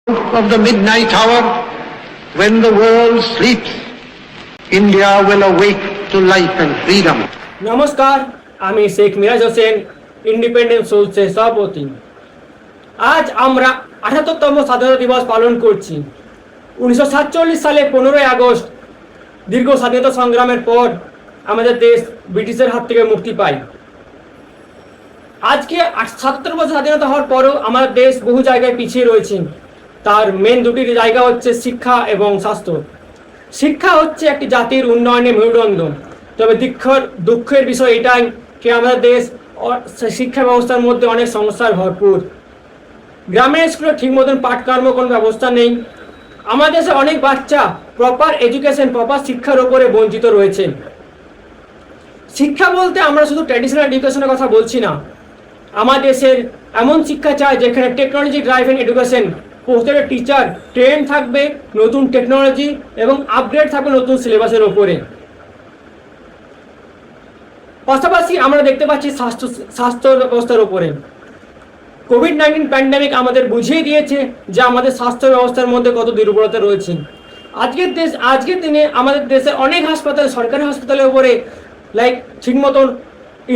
of the midnight hour, when the world sleeps, India will awake to life and freedom. নমস্কার, আমি Sheikh Miraj Hossain, independent সোলসের সভাপতি। আজ আমরা ৭৮তম স্বাধীনতা দিবস পালন করছি। ১৯৪৭ সালে ১৫ই আগস্ট দীর্ঘ স্বাধীনতা সংগ্রামের পর আমাদের দেশ ব্রিটিশের হাত থেকে মুক্তি পায়। আজকে ৭৭ বছর স্বাধীনতা হওয়ার পরও আমাদের দেশ বহু জায়গায় পিছিয়ে রয়েছে। তার মেন দুটি জায়গা হচ্ছে শিক্ষা এবং স্বাস্থ্য। শিক্ষা হচ্ছে একটি জাতির উন্নয়নের মেরুদণ্ড, তবে দুঃখের বিষয় এটাই যে আমাদের দেশ শিক্ষা ব্যবস্থার মধ্যে অনেক সমস্যার ভরপুর। গ্রামের স্কুলে ঠিক মতন পাঠকর্ম কোনো ব্যবস্থা নেই। আমাদের দেশে অনেক বাচ্চা প্রপার এডুকেশন, প্রপার শিক্ষার ওপরে বঞ্চিত রয়েছে। শিক্ষা বলতে আমরা শুধু ট্র্যাডিশনাল এডুকেশনের কথা বলছি না। আমার দেশের এমন শিক্ষা চাই যেখানে টেকনোলজি ড্রাইভেন এডুকেশন, প্রত্যেকটা টিচার ট্রেন থাকবে নতুন টেকনোলজি এবং আপগ্রেড থাকবে নতুন সিলেবাসের ওপরে। পাশাপাশি আমরা দেখতে পাচ্ছি স্বাস্থ্য ব্যবস্থার ওপরে কোভিড-19 প্যান্ডেমিক আমাদের বুঝিয়ে দিয়েছে যে আমাদের স্বাস্থ্য ব্যবস্থার মধ্যে কত দুর্বলতা রয়েছে। আজকের দিনে আমাদের দেশে অনেক হাসপাতাল, সরকারি হাসপাতালের উপরে ঠিক মতন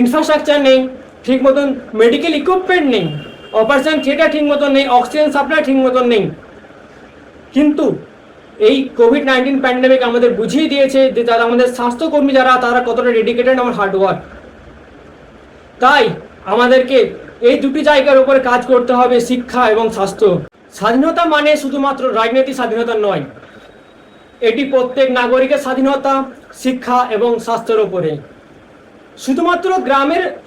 ইনফ্রাস্ট্রাকচার নেই, ঠিক মতন মেডিকেল ইকুইপমেন্ট নেই, অপারেশন থিয়েটার ঠিক মতন নেই, অক্সিজেন সাপ্লাই ঠিক মতন নেই। কিন্তু এই কোভিড-19 প্যান্ডেমিক আমাদের বুঝিয়ে দিয়েছে যে যারা আমাদের স্বাস্থ্যকর্মী তারা কতটা ডেডিকেটেড, আমার হার্ডওয়ার্ক। তাই আমাদেরকে এই দুটি জায়গার উপরে কাজ করতে হবে, শিক্ষা এবং স্বাস্থ্য। স্বাধীনতা মানে শুধুমাত্র রাজনৈতিক স্বাধীনতা নয়, এটি প্রত্যেক নাগরিকের স্বাধীনতা শিক্ষা এবং স্বাস্থ্যের উপরে।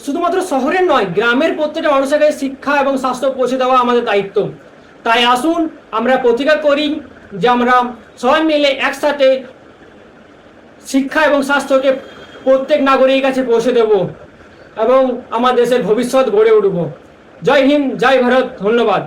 শুধুমাত্র শহরের নয়, গ্রামের প্রত্যেকটা মানুষের কাছে শিক্ষা এবং স্বাস্থ্য পৌঁছে দেওয়া আমাদের দায়িত্ব। তাই আসুন আমরা প্রতিজ্ঞা করি যে আমরা সবাই মিলে একসাথে শিক্ষা এবং স্বাস্থ্যকে প্রত্যেক নাগরিকের কাছে পৌঁছে দেব এবং আমার দেশের ভবিষ্যৎ গড়ে উঠব। জয় হিন্দ, জয় ভারত, ধন্যবাদ।